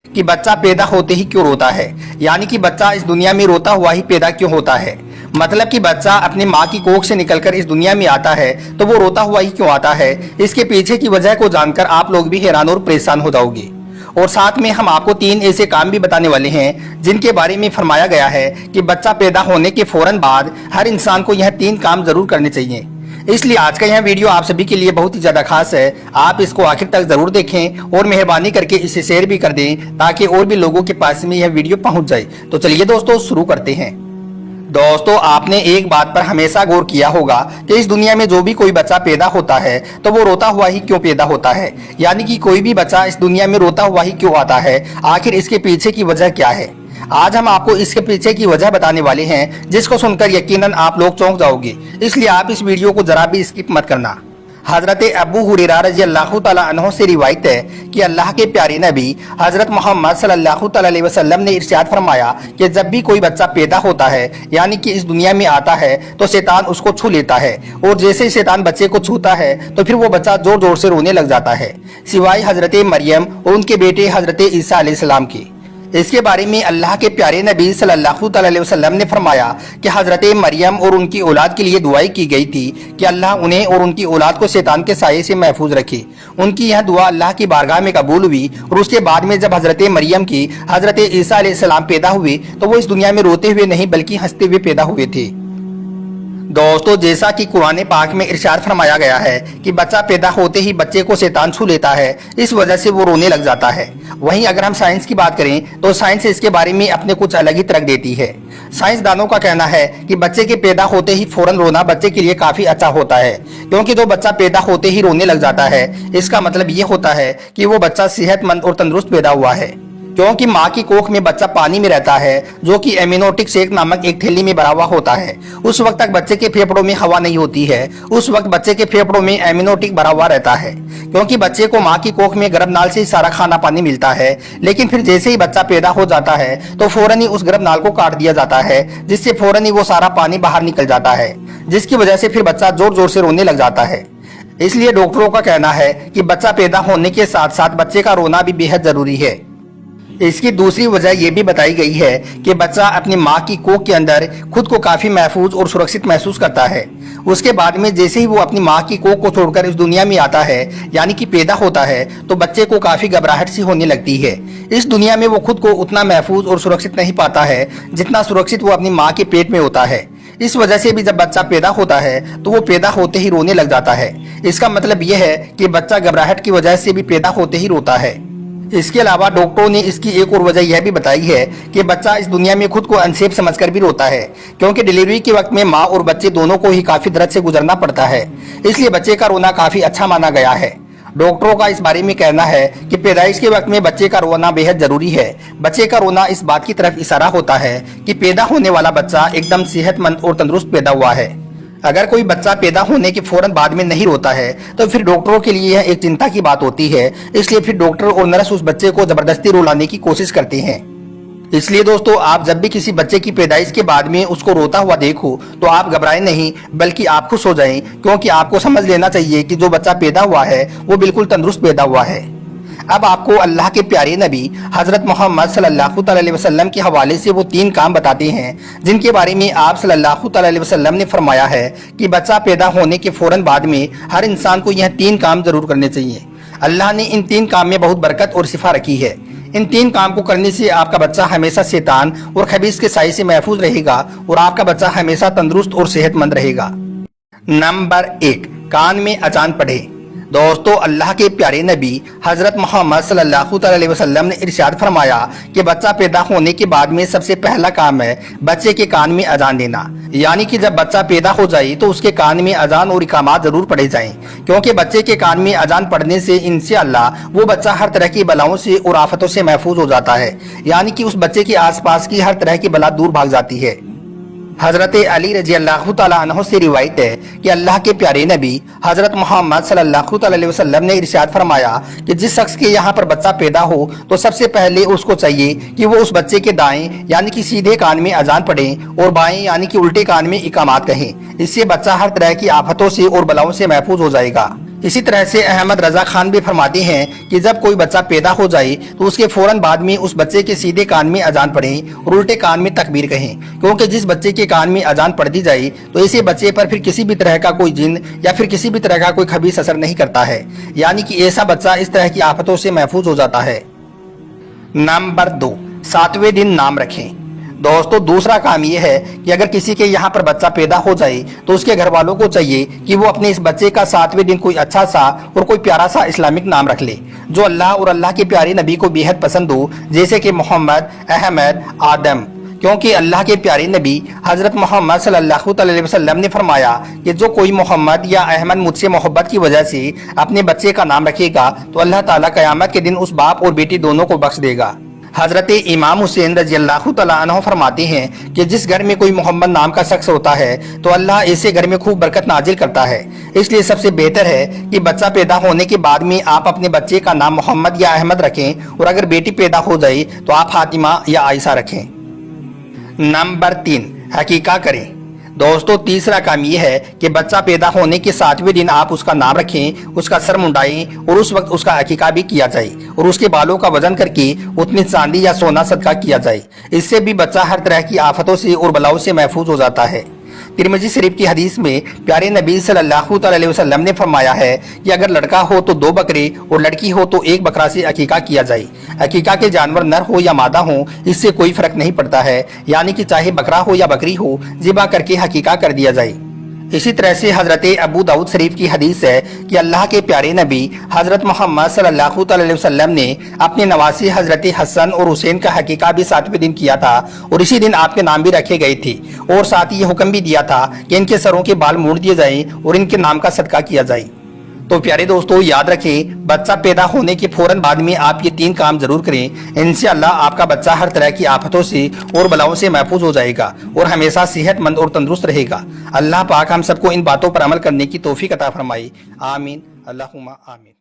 कि बच्चा पैदा होते ही क्यों रोता है, यानी कि बच्चा इस दुनिया में रोता हुआ ही पैदा क्यों होता है। मतलब कि बच्चा अपनी माँ की कोख से निकलकर इस दुनिया में आता है तो वो रोता हुआ ही क्यों आता है। इसके पीछे की वजह को जानकर आप लोग भी हैरान और परेशान हो जाओगे। और साथ में हम आपको 3 ऐसे काम भी बताने वाले हैं जिनके बारे में फरमाया गया है कि बच्चा पैदा होने के फौरन बाद हर इंसान को यह 3 काम जरूर करने चाहिए। इसलिए आज का यह वीडियो आप सभी के लिए बहुत ही ज्यादा खास है। आप इसको आखिर तक जरूर देखें और मेहरबानी करके इसे शेयर भी कर दें ताकि और भी लोगों के पास में यह वीडियो पहुंच जाए। तो चलिए दोस्तों शुरू करते हैं। दोस्तों, आपने एक बात पर हमेशा गौर किया होगा कि इस दुनिया में जो भी कोई बच्चा पैदा होता है तो वो रोता हुआ ही क्यों पैदा होता है, यानी कि कोई भी बच्चा इस दुनिया में रोता हुआ ही क्यों आता है। आखिर इसके पीछे की वजह क्या है, आज हम आपको इसके पीछे की वजह बताने वाले हैं जिसको सुनकर यकीनन आप लोग चौंक जाओगे। इसलिए आप इस वीडियो को जरा भी स्किप मत करना। हजरत अबू हुरैरा रज़ियल्लाहु तआला अन्हु से रिवायत है कि अल्लाह के प्यारे नबी हजरत मोहम्मद सल्लल्लाहु अलैहि वसल्लम ने इरशाद फरमाया कि जब भी कोई बच्चा पैदा होता है, यानी कि इस दुनिया में आता है, तो शैतान उसको छू लेता है और जैसे ही शैतान बच्चे को छूता है तो फिर वो बच्चा जोर जोर से रोने लग जाता है, सिवाय हजरत मरियम और उनके बेटे हजरत ईसा अलैहिस्सलाम की। इसके बारे में अल्लाह के प्यारे नबी सल्लल्लाहु अलैहि वसल्लम ने फरमाया कि हजरत मरियम और उनकी औलाद के लिए दुआई की गई थी कि अल्लाह उन्हें और उनकी औलाद को शैतान के साये से महफूज रखे। उनकी यह दुआ अल्लाह की बारगाह में कबूल हुई और उसके बाद में जब हजरत मरियम की हजरत ईसा अलैहिस्सलाम पैदा हुए तो वो इस दुनिया में रोते हुए नहीं बल्कि हंसते हुए पैदा हुए थे। दोस्तों, जैसा कि कुरान पाक में इरशाद फरमाया गया है कि बच्चा पैदा होते ही बच्चे को शैतान छू लेता है, इस वजह से वो रोने लग जाता है। वहीं अगर हम साइंस की बात करें तो साइंस इसके बारे में अपने कुछ अलग ही तर्क देती है। साइंसदानों का कहना है कि बच्चे के पैदा होते ही फौरन रोना बच्चे के लिए काफी अच्छा होता है, क्योंकि जो बच्चा पैदा होते ही रोने लग जाता है इसका मतलब ये होता है कि वो बच्चा सेहतमंद और तंदुरुस्त पैदा हुआ है। क्योंकि माँ की कोख में बच्चा पानी में रहता है जो कि एमिनोटिक शेक नामक एक थैली में भरा हुआ होता है। उस वक्त तक बच्चे के फेफड़ों में हवा नहीं होती है, उस वक्त बच्चे के फेफड़ों में एमिनोटिक भरा हुआ रहता है, क्योंकि बच्चे को माँ की कोख में गर्भनाल से ही सारा खाना पानी मिलता है। लेकिन फिर जैसे ही बच्चा पैदा हो जाता है तो फौरन ही उस गर्भनाल को काट दिया जाता है, जिससे फौरन ही वो सारा पानी बाहर निकल जाता है, जिसकी वजह से फिर बच्चा जोर जोर से रोने लग जाता है। इसलिए डॉक्टरों का कहना है कि बच्चा पैदा होने के साथ साथ बच्चे का रोना भी बेहद जरूरी है। इसकी दूसरी वजह यह भी बताई गई है कि बच्चा अपनी माँ की कोख के अंदर खुद को काफी महफूज और सुरक्षित महसूस करता है। उसके बाद में जैसे ही वो अपनी माँ की कोख को छोड़कर इस दुनिया में आता है, यानी कि पैदा होता है, तो बच्चे को काफी घबराहट सी होने लगती है। इस दुनिया में वो खुद को उतना महफूज और सुरक्षित नहीं पाता है जितना सुरक्षित वो अपनी माँ के पेट में होता है। इस वजह से भी जब बच्चा पैदा होता है तो वो पैदा होते ही रोने लग जाता है। इसका मतलब यह है कि बच्चा घबराहट की वजह से भी पैदा होते ही रोता है। इसके अलावा डॉक्टरों ने इसकी एक और वजह यह भी बताई है कि बच्चा इस दुनिया में खुद को अनसेफ समझकर भी रोता है, क्योंकि डिलीवरी के वक्त में माँ और बच्चे दोनों को ही काफी दर्द से गुजरना पड़ता है। इसलिए बच्चे का रोना काफी अच्छा माना गया है। डॉक्टरों का इस बारे में कहना है कि पैदाइश के वक्त में बच्चे का रोना बेहद जरूरी है। बच्चे का रोना इस बात की तरफ इशारा होता है कि पैदा होने वाला बच्चा एकदम सेहतमंद और तंदुरुस्त पैदा हुआ है। अगर कोई बच्चा पैदा होने के फौरन बाद में नहीं रोता है तो फिर डॉक्टरों के लिए यह एक चिंता की बात होती है। इसलिए फिर डॉक्टर और नर्स उस बच्चे को जबरदस्ती रुलाने की कोशिश करते हैं। इसलिए दोस्तों, आप जब भी किसी बच्चे की पैदाइश के बाद में उसको रोता हुआ देखो तो आप घबराएं नहीं बल्कि आप खुश हो जाएं, क्योंकि आपको समझ लेना चाहिए कि जो बच्चा पैदा हुआ है वो बिल्कुल तंदुरुस्त पैदा हुआ है। अब आपको अल्लाह के प्यारे नबी हजरत मोहम्मद सल्लल्लाहु अलैहि वसल्लम के हवाले से वो 3 काम बताते हैं जिनके बारे में आप सल्लल्लाहु अलैहि वसल्लम ने फरमाया है कि बच्चा पैदा होने के फौरन बाद में हर इंसान को यह 3 काम जरूर करने चाहिए। अल्लाह ने इन 3 काम में बहुत बरकत और शिफा रखी है। इन 3 काम को करने से आपका बच्चा हमेशा शैतान और खबीस के साये से महफूज रहेगा और आपका बच्चा हमेशा तंदुरुस्त और सेहतमंद रहेगा। नंबर 1, कान में अजान पढ़े। दोस्तों, अल्लाह के प्यारे नबी हजरत मोहम्मद सल्लल्लाहु अलैहि वसल्लम ने इरशाद फरमाया कि बच्चा पैदा होने के बाद में सबसे पहला काम है बच्चे के कान में अजान देना, यानी कि जब बच्चा पैदा हो जाए तो उसके कान में अजान और इकामात जरूर पढ़े जाएं, क्योंकि बच्चे के कान में अजान पढ़ने से इंशाअल्लाह वो बच्चा हर तरह की बलाओं से और आफतों से महफूज हो जाता है, यानी कि उस बच्चे के आसपास की हर तरह की बला दूर भाग जाती है। हजरत अली रज़ियल्लाहु तआला अन्हु से रिवायत है कि अल्लाह के प्यारे नबी हजरत मोहम्मद सल्लल्लाहु अलैहि वसल्लम ने इरशाद फरमाया कि जिस शख्स के यहाँ पर बच्चा पैदा हो तो सबसे पहले उसको चाहिए कि वो उस बच्चे के दाएं यानी कि सीधे कान में अजान पढ़ें और बाएं यानी कि उल्टे कान में इकामात कहें। इससे बच्चा हर तरह की आफतों से और बलाओं से महफूज हो जाएगा। इसी तरह से अहमद रजा खान भी फरमाते हैं कि जब कोई बच्चा पैदा हो जाए तो उसके फौरन बाद में उस बच्चे के सीधे कान में अजान पढ़ें और उल्टे कान में तकबीर कहें, क्योंकि जिस बच्चे के कान में अजान पढ़ दी जाए तो ऐसे बच्चे पर फिर किसी भी तरह का कोई जिन या फिर किसी भी तरह का कोई खबीस असर नहीं करता है, यानी कि ऐसा बच्चा इस तरह की आफतों से महफूज हो जाता है। नंबर 2, 7वें दिन नाम रखें। दोस्तों, दूसरा काम यह है कि अगर किसी के यहाँ पर बच्चा पैदा हो जाए तो उसके घर वालों को चाहिए कि वो अपने इस बच्चे का 7वें दिन कोई अच्छा सा और कोई प्यारा सा इस्लामिक नाम रख ले जो अल्लाह और अल्लाह के प्यारे नबी को बेहद पसंद हो, जैसे कि मोहम्मद, अहमद, आदम, क्योंकि अल्लाह के प्यारे नबी हजरत मोहम्मद सल्लल्लाहु अलैहि वसल्लम ने फरमाया कि जो कोई मोहम्मद या अहमद मुझसे मोहब्बत की वजह से अपने बच्चे का नाम रखेगा तो अल्लाह ताला क़यामत के दिन उस बाप और बेटी दोनों को बख्श देगा। हजरत इमाम हुसैन रज़ियल्लाहु तआला अन्हु फरमाते हैं कि जिस घर में कोई मोहम्मद नाम का शख्स होता है तो अल्लाह ऐसे घर में खूब बरकत नाजिल करता है। इसलिए सबसे बेहतर है कि बच्चा पैदा होने के बाद में आप अपने बच्चे का नाम मोहम्मद या अहमद रखें, और अगर बेटी पैदा हो जाए तो आप फातिमा या आयशा रखें। नंबर 3, हकीका करें। दोस्तों, तीसरा काम यह है कि बच्चा पैदा होने के 7वें दिन आप उसका नाम रखें, उसका सर मुंडाएं और उस वक्त उसका हकीका भी किया जाए और उसके बालों का वजन करके उतनी चांदी या सोना सदका किया जाए। इससे भी बच्चा हर तरह की आफतों से और बलाओं से महफूज हो जाता है। तिरमिज़ी शरीफ की हदीस में प्यारे नबी सल्लल्लाहु अलैहि वसल्लम ने फरमाया है कि अगर लड़का हो तो 2 बकरे और लड़की हो तो 1 बकरा से अकीका किया जाए। अकीका के जानवर नर हो या मादा हो, इससे कोई फर्क नहीं पड़ता है, यानी कि चाहे बकरा हो या बकरी हो, ज़िबा करके हकीका कर दिया जाए। इसी तरह से हजरत अबू दाऊद शरीफ की हदीस है कि अल्लाह के प्यारे नबी हजरत मोहम्मद सल्लल्लाहु अलैहि वसल्लम ने अपने नवासी हजरत हसन और हुसैन का हकीका भी 7वें दिन किया था और इसी दिन आपके नाम भी रखे गए थे, और साथ ही ये हुक्म भी दिया था कि इनके सरों के बाल मोड़ दिए जाएं और इनके नाम का सदका किया जाए। तो प्यारे दोस्तों, याद रखें, बच्चा पैदा होने के फौरन बाद में आप ये 3 काम जरूर करें। इंशाअल्लाह आपका बच्चा हर तरह की आफतों से और बलाओं से महफूज हो जाएगा और हमेशा सेहतमंद और तंदुरुस्त रहेगा। अल्लाह पाक हम सबको इन बातों पर अमल करने की तौफीक अता फरमाए। आमीन, अल्लाहुम्मा आमीन।